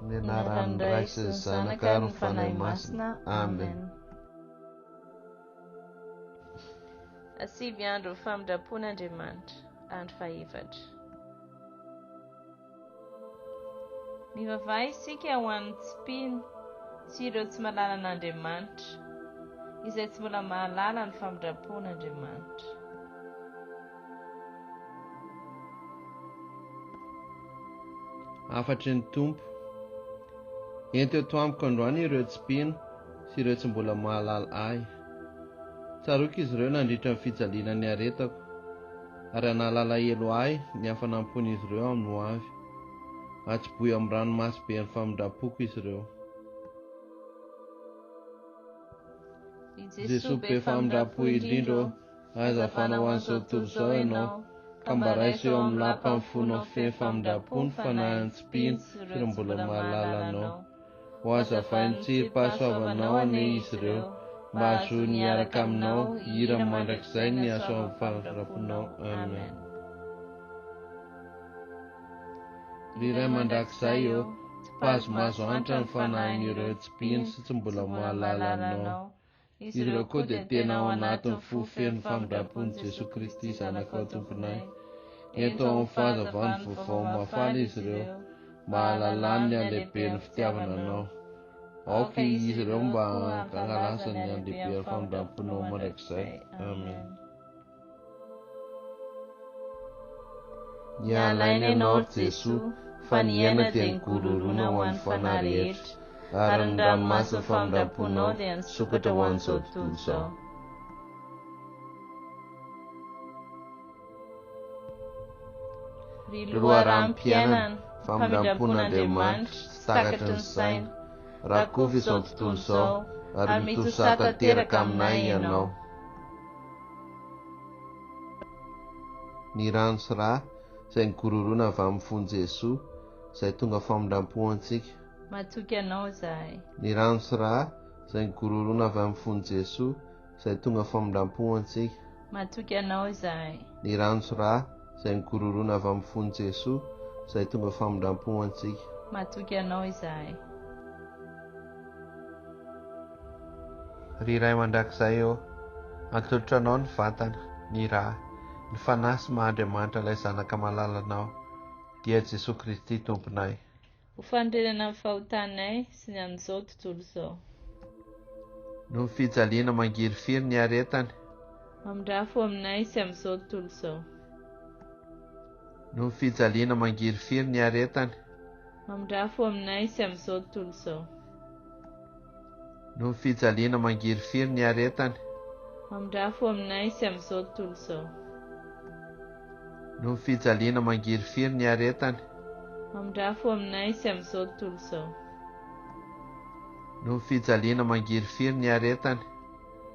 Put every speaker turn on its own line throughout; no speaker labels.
Ny anaran'ny Ray sy ny Zanaka ary ny Fanahy Masina. Amen.
Hasiviandron'ny Famindram-pon'Andriamanitra. Andro fahaefatra. Mivavaha isika ho an'ny tsipiny sy ireo tsy mahalala an'Andriamanitra, izay tsy mbola mahalala ny famindram-pon'Andriamanitra.
Afatry ny Tompo. Ento eto amiko androany ireo tsipino sy ireo tsy mbola mahalala ahy. Tsaroako izy ireo nandritra ny fijaliana ny aretako, ary analala elo ahy ny hafanampony izy ireo amin'ny ho avy. Atsiboy amin'ny ranomasy be ny famindram-poko izy ireo. Jesosy be famindram-po indrindra, azafana ho an'izao tontolo izao ianao, ka mba raiso eo amin'ny lapa ny fona feno famindram-po ny fanahin'ny tsipino sy ireo mbola mahalala anao. Ho azavain'ny tsirim-pahasoavanao anie izy ireo, mba ahazoa niaraka aminao hira mandrakizay ny aso amin'ny famindram-ponao. Amen. Riray mandrakizay eo, tsy pazomazo antra ny fanahin'ireo tsipino sy tsy mbola mahalala anao. Izy ireo koa dia tena ao anatin'ny fofen'ny famindram-pon'i Jesosy Kristy Zanakao Tomponay. Eto amin'ny fahazavany vaovao mafaly izy ireo, mba hahalalany ny alehiben'ny fitiavana anao. Aoka izy ireo mba hangalasa ny andehiben'ny famindram-ponao mandrakizay. Amen. Nialaina ianao Jesosy, fa ny aina dia nigororona ho an'ny fanahy rehetra, ary ny ranomasina famindram-ponao dia nisokatra ho an'izao tontolo izao.
Ry loharanim-piainana, famindram-pon'Andriamanitra tsy takatry ny saina, rakofa izao tontolo izao, ary mitosaka tanteraka aminay ianao.
Ny rano sy rà izay nigororona avy amin'ny fon'i Jesosy, izay tonga famindram-po antsika.
Matoky anao izahay.
Ny rano sy rà izay nigororona avy amin'ny fon'i Jesosy, izay tonga famindram-po antsika.
Matoky anao izahay.
Ny rano sy rà izay nigororona avy amin'ny fon'i Jesosy, izay tonga famindram-po antsika.
Matoky anao izahay.
Ry Ray mandrakizay eo, atolotra anao ny vatana, ny rà, ny fanahy sy maha-Andriamanitra ilay Zanaka malala anao, dia Jesosy Kristy Tomponay.
Ho fandrenana amin'ny fahotanay sy ny an'izao tontolo izao.
No ny fijaliana mangirifiry ny aretany,
Mamindrafo aminay sy amin'izao tontolo izao.
No ny fijaliana mangirifiry ny aretany,
Mamindrafo aminay sy amin'izao tontolo izao.
No ny fijaliana mangirifiry ny aretany,
Mamindrafo aminay sy amin'izao tontolo izao.
No ny fijaliana mangirifiry ny aretany,
Mamindrafo aminay sy amin'izao tontolo izao.
No ny fijaliana mangirifiry ny aretany,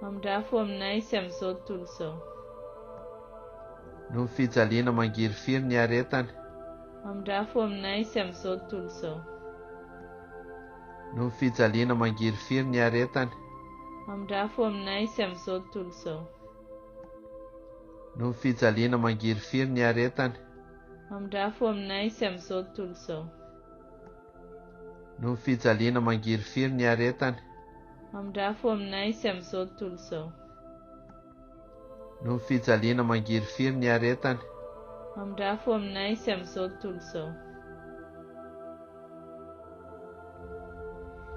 Mamindrafo aminay sy amin'izao tontolo izao.
No ny fijaliana mangirifiry ny aretany,
Mamindrafo aminay sy amin'izao tontolo izao.
No ny fijaliana mangirifiry ny aretany,
Mamindrafo aminay sy amin'izao tontolo izao.
No ny fijaliana mangirifiry ny aretany,
Mamindrafo aminay sy amin'izao tontolo izao.
No ny fijaliana mangirifiry ny aretany,
Mamindrafo aminay sy amin'izao tontolo izao.
No ny fijaliana mangirifiry ny aretany,
Mamindrafo aminay sy amin'izao tontolo izao.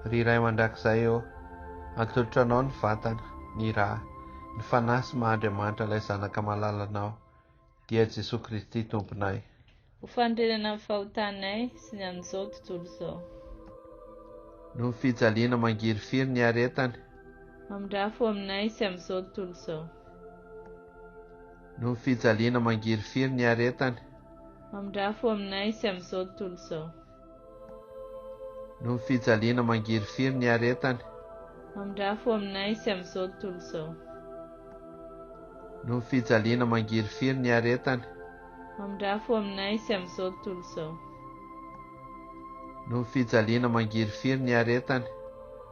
Ry Ray mandrakizay eo, atolotra anao ny vatana, ny rà, ny fanahy sy maha-Andriamanitra ilay Zanaka malala anao, dia Jesosy Kristy Tomponay.
Ho fandrenana amin'ny fahotanay sy ny an'izao tontolo izao.
No ny fijaliana mangirifiry ny aretany,
Mamindrafo aminay sy amin'izao tontolo izao.
No ny fijaliana mangirifiry ny aretany,
Mamindrafo aminay sy amin'izao tontolo izao.
No ny fijaliana mangirifiry ny aretany,
Mamindrafo aminay sy amin'izao tontolo izao.
No ny fijaliana mangirifiry ny aretany,
Mamindrafo aminay sy amin'izao tontolo izao.
No ny fijaliana mangirifiry ny aretany,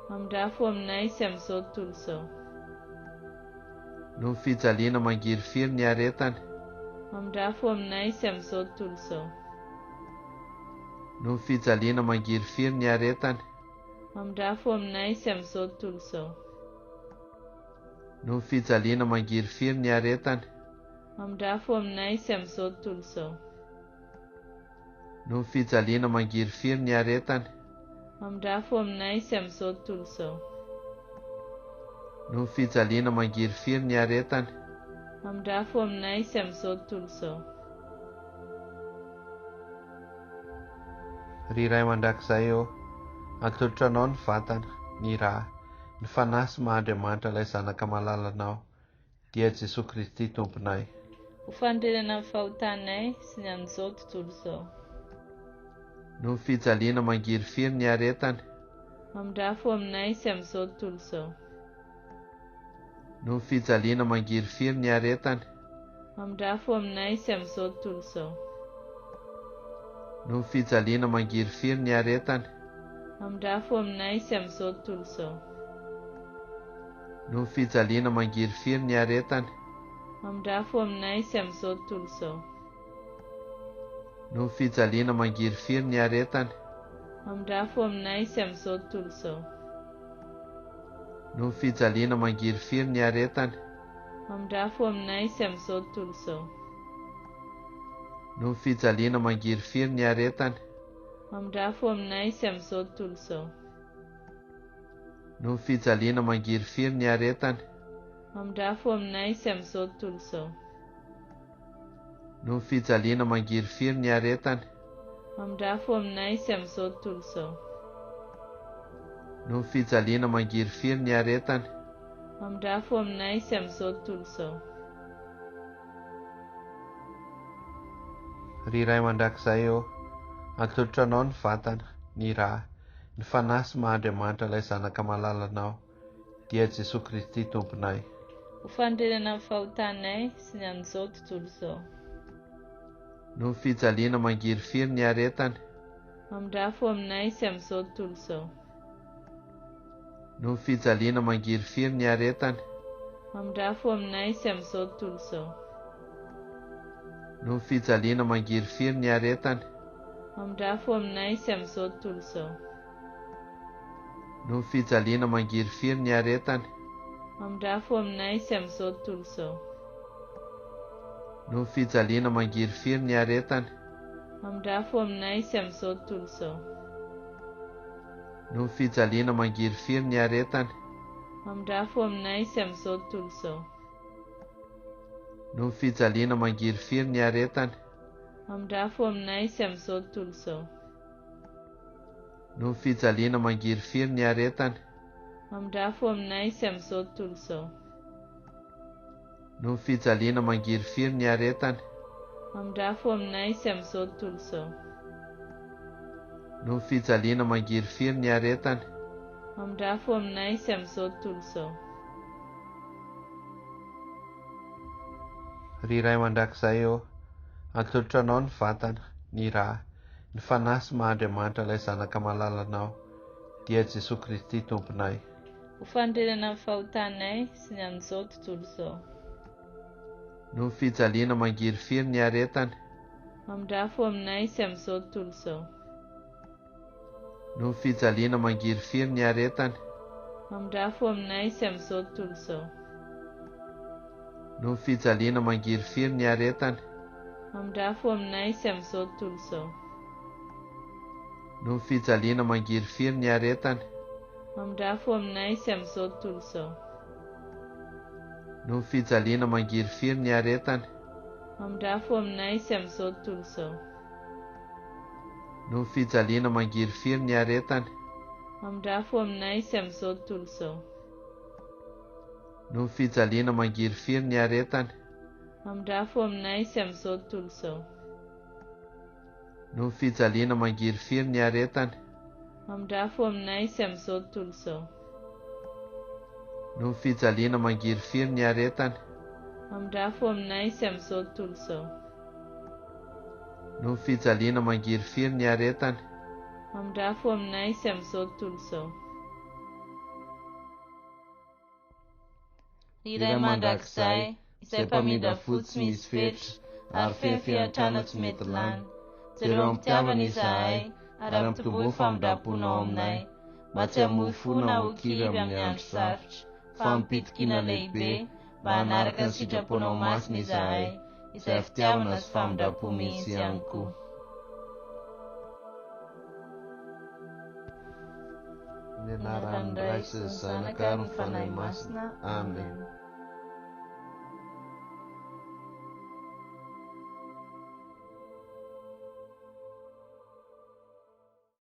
Mamindrafo aminay sy amin'izao tontolo izao.
No ny fijaliana mangirifiry ny aretany,
Mamindrafo aminay sy amin'izao tontolo izao.
no fijaliana mangirifiry ny aretany,
mamindrafo aminay sy amin'izao tontolo izao.
no fijaliana mangirifiry ny aretany,
mamindrafo aminay sy amin'izao tontolo izao.
no fijaliana mangirifiry ny aretany,
mamindrafo aminay sy amin'izao tontolo izao.
no fijaliana mangirifiry ny aretany,
mamindrafo aminay sy amin'izao tontolo izao.
ry iray mandrakizay eo, atolotra anao ny vatana, ny rà, ny fanahy sy Mahandriamanitra ilay zanaka malalanao, dia Jesosy Kristy tomponay.
Ho fandrenana amin'ny fahotanay sy ny an'izao tontolo izao.
no fijaliana mangirifiry ny aretany,
mamindrafo aminay sy amin'izao tontolo izao.
no fijaliana mangirifiry ny aretany,
mamindrafo aminay sy amin'izao tontolo izao.
no fijaliana mangirifiry ny aretany,
mamindrafo aminay sy amin'izao tontolo izao.
no fijaliana mangirifiry ny aretany,
mamindrafo aminay sy amin'izao tontolo izao.
no fijaliana mangirifiry ny aretany,
mamindrafo aminay sy amin'izao tontolo izao.
no fijaliana mangirifiry ny aretany,
mamindrafo aminay sy amin'izao tontolo izao.
no fijaliana mangirifiry ny aretany,
mamindrafo aminay sy amin'izao tontolo izao.
no fijaliana mangirifiry ny aretany,
mamindrafo aminay sy amin'izao tontolo izao.
no fijaliana mangirifiry ny aretany,
mamindrafo aminay sy amin'izao tontolo izao.
no fijaliana mangirifiry ny aretany,
mamindrafo aminay sy amin'izao tontolo izao.
ry iray mandrakizay eo, atolotra anao ny vatana, ny rà, ny fanahy sy Mahandriamanitra ilay zanaka malalanao, dia Jesosy Kristy tomponay.
Ho fandrenana amin'ny fahotanay sy ny an'izao tontolo izao.
no fijaliana mangirifiry ny aretany,
mamindrafo aminay sy amin'izao tontolo izao.
no fijaliana mangirifiry ny aretany,
mamindrafo aminay sy amin'izao tontolo izao.
no fijaliana mangirifiry ny aretany,
mamindrafo aminay sy amin'izao tontolo izao.
no fijaliana mangirifiry ny aretany,
mamindrafo aminay sy amin'izao tontolo izao.
no fijaliana mangirifiry ny aretany,
mamindrafo aminay sy amin'izao tontolo izao.
no fijaliana mangirifiry ny aretany,
mamindrafo aminay sy amin'izao tontolo izao.
no fijaliana mangirifiry ny aretany,
mamindrafo aminay sy amin'izao tontolo izao.
no fijaliana mangirifiry ny aretany,
mamindrafo aminay sy amin'izao tontolo izao.
no fijaliana mangirifiry ny aretany,
mamindrafo aminay sy amin'izao tontolo izao.
no fijaliana mangirifiry ny aretany,
mamindrafo aminay sy amin'izao tontolo izao.
ry iray mandrakizay eo, atolotra anao ny vatana, ny rà, ny fanahy sy Mahandriamanitra ilay zanaka malalanao, dia Jesosy Kristy tomponay.
Ho fandrenana amin'ny fahotanay sy ny an'izao tontolo izao.
no fijaliana mangirifiry ny aretany,
mamindrafo aminay sy amin'izao tontolo izao.
no fijaliana mangirifiry ny aretany,
mamindrafo aminay sy amin'izao tontolo izao.
no fijaliana mangirifiry ny aretany,
mamindrafo aminay sy amin'izao tontolo izao.
no fijaliana mangirifiry ny aretany,
mamindrafo aminay sy amin'izao tontolo izao.
no fijaliana mangirifiry ny aretany,
mamindrafo aminay sy amin'izao tontolo izao.
no fijaliana mangirifiry ny aretany,
mamindrafo aminay sy amin'izao tontolo izao.
no fijaliana mangirifiry ny aretany,
mamindrafo aminay sy amin'izao tontolo izao.
no fijaliana mangirifiry ny aretany,
mamindrafo aminay sy amin'izao tontolo izao.
no fijaliana mangirifiry ny aretany,
mamindrafo aminay sy amin'izao tontolo izao.
no fijaliana mangirifiry ny aretany,
mamindrafo aminay sy amin'izao tontolo izao. Ry iray mandrakizay, izay mpamindra fotsy misy fetra, ary fefiatrana tsy mety lany. Jereo ampitiavana izahay, ary ampitombo famindram-ponao aminay, mba tsy hamofona ho kiry amin'ny andro sarotra, fa mipitikina lehibe, mba hanaraka ny sitraponao masina izahay, izay fitiavana sy famindram-po mihitsy ihany koa.
Ny anaran'ny Ray sy ny Zanaka ary ny Fanahy Masina. Amen.